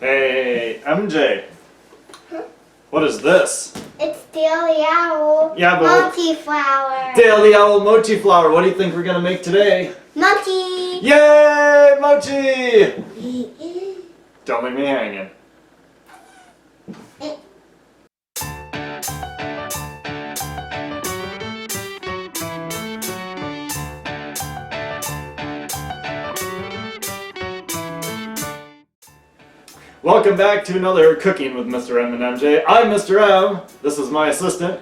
Hey, MJ. What is this? It's Daily Owl Mochi flour. Daily Owl Mochi flour. What do you think we're gonna make today? Mochi! Yay, Mochi! Don't leave me hanging. Welcome back to another Cooking with Mr. M and MJ. I'm Mr. M. This is my assistant.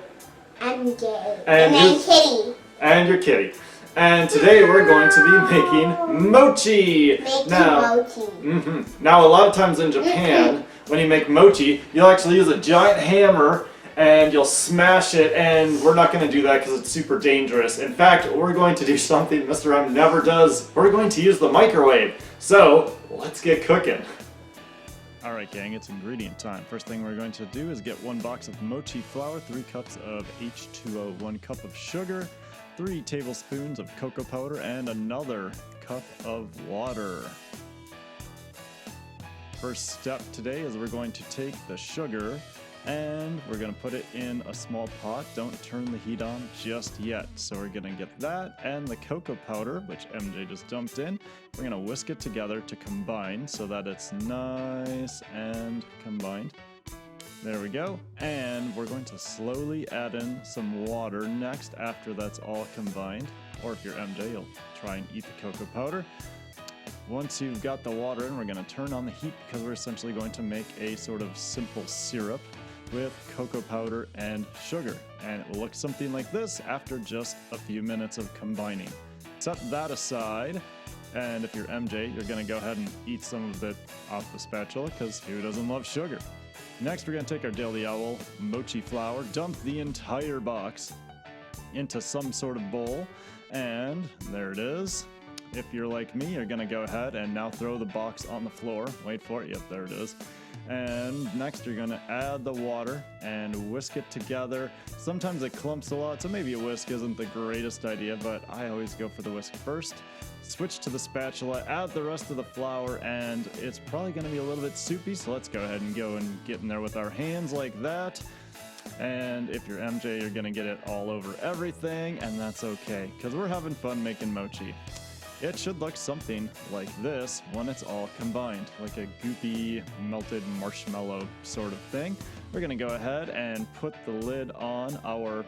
MJ. And I'm Kitty. And your kitty. And today we're going to be making mochi. Mochi. Now a lot of times in Japan, when you make mochi, you'll actually use a giant hammer and you'll smash it, and we're not going to do that because it's super dangerous. In fact, we're going to do something Mr. M never does. We're going to use the microwave. So, let's get cooking. Alright gang, it's ingredient time. First thing we're going to do is get 1 box of mochi flour, 3 cups of H2O, 1 cup of sugar, 3 tablespoons of cocoa powder, and another cup of water. First step today is we're going to take the sugar and we're going to put it in a small pot. Don't turn the heat on just yet. So we're going to get that and the cocoa powder, which MJ just dumped in. We're going to whisk it together to combine so that it's nice and combined. There we go. And we're going to slowly add in some water next after that's all combined. Or if you're MJ, you'll try and eat the cocoa powder. Once you've got the water in, we're going to turn on the heat because we're essentially going to make a sort of simple syrup with cocoa powder and sugar. And it will look something like this after just a few minutes of combining. Set that aside, and if you're MJ, you're going to go ahead and eat some of it off the spatula because who doesn't love sugar? Next, we're going to take our Daily Owl mochi flour, dump the entire box into some sort of bowl, and there it is. If you're like me, you're going to go ahead and now throw the box on the floor. Wait for it. Yep, there it is. And next you're going to add the water and whisk it together. Sometimes it clumps a lot, so maybe a whisk isn't the greatest idea, but I always go for the whisk first. Switch to the spatula, add the rest of the flour, and it's probably going to be a little bit soupy, so let's go ahead and go and get in there with our hands like that. And if you're MJ, you're going to get it all over everything, and that's okay, because we're having fun making mochi. It should look something like this when it's all combined, like a goopy, melted marshmallow sort of thing. We're going to go ahead and put the lid on our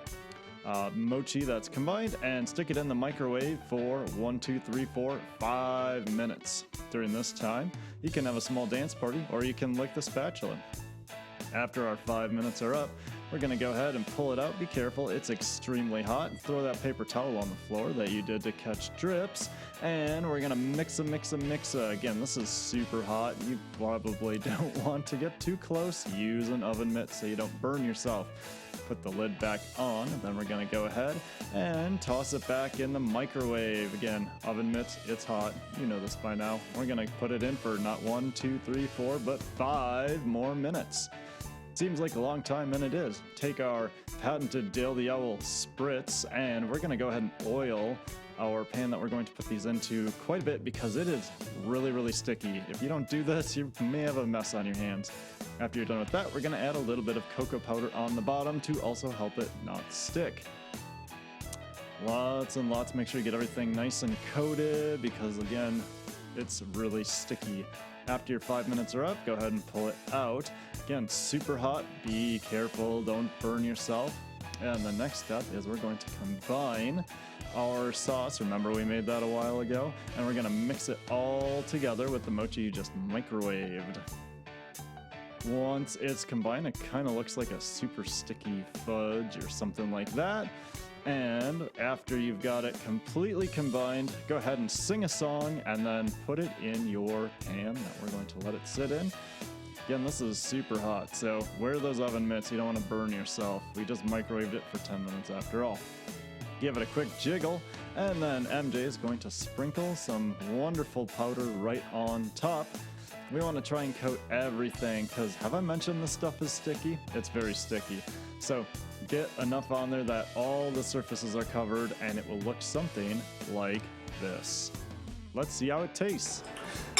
mochi that's combined and stick it in the microwave for 1, 2, 3, 4, 5 minutes. During this time, you can have a small dance party or you can lick the spatula. After our 5 minutes are up, we're going to go ahead and pull it out. Be careful, it's extremely hot. Throw that paper towel on the floor that you did to catch drips. And we're going to mix. Again, this is super hot. You probably don't want to get too close. Use an oven mitt so you don't burn yourself. Put the lid back on, and then we're going to go ahead and toss it back in the microwave. Again, oven mitts, it's hot. You know this by now. We're going to put it in for not 1, 2, 3, 4, but 5 more minutes. Seems like a long time, and it is. Take our patented Daily Owl spritz, and we're going to go ahead and oil our pan that we're going to put these into quite a bit because it is really sticky. If you don't do this, you may have a mess on your hands. After you're done with that, we're going to add a little bit of cocoa powder on the bottom to also help it not stick. Lots and lots. Make sure you get everything nice and coated because, again, it's really sticky. After your 5 minutes are up, go ahead and pull it out. Again, super hot. Be careful, don't burn yourself. And the next step is we're going to combine our sauce. Remember we made that a while ago? And we're going to mix it all together with the mochi you just microwaved. Once it's combined, it kind of looks like a super sticky fudge or something like that. And after you've got it completely combined, go ahead and sing a song and then put it in your pan that we're going to let it sit in. Again, this is super hot, so wear those oven mitts. You don't want to burn yourself. We just microwaved it for 10 minutes after all. Give it a quick jiggle, and then MJ is going to sprinkle some wonderful powder right on top. We want to try and coat everything, because have I mentioned this stuff is sticky? It's very sticky. So get enough on there that all the surfaces are covered, and it will look something like this. let's see how it tastes.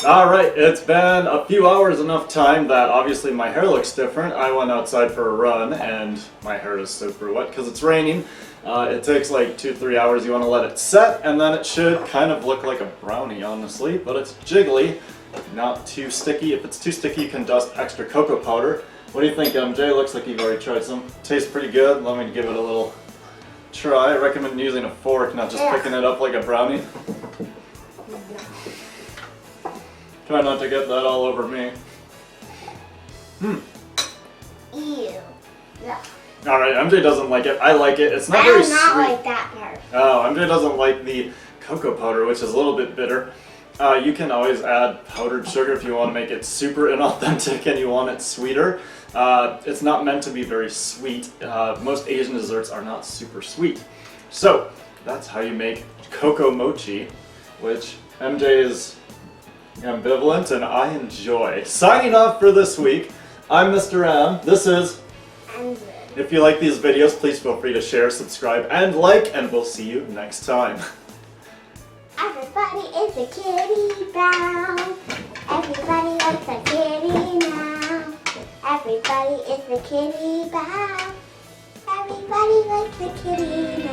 Alright, it's been a few hours, enough time that obviously my hair looks different. I went outside for a run and my hair is super wet because it's raining. It takes like 2-3 hours. You want to let it set and then it should kind of look like a brownie, honestly, but it's jiggly, not too sticky. If it's too sticky, you can dust extra cocoa powder. What do you think, MJ? Looks like you've already tried some. Tastes pretty good. Let me give it a little try. I recommend using a fork, not just picking it up like a brownie. Try not to get that all over me. Ew. Yeah. Alright, MJ doesn't like it. I like it. It's not I very do not sweet. like that part. Oh, MJ doesn't like the cocoa powder, which is a little bit bitter. You can always add powdered sugar if you want to make it super inauthentic and you want it sweeter. It's not meant to be very sweet. Most Asian desserts are not super sweet. So, that's how you make cocoa mochi, which MJ is ambivalent and I enjoy. Signing off for this week, I'm Mr. M. This is... Andrew. If you like these videos, please feel free to share, subscribe, and like, and we'll see you next time. Everybody is a kitty brown. Everybody likes a kitty now. Everybody is a kitty brown. Everybody likes a kitty now.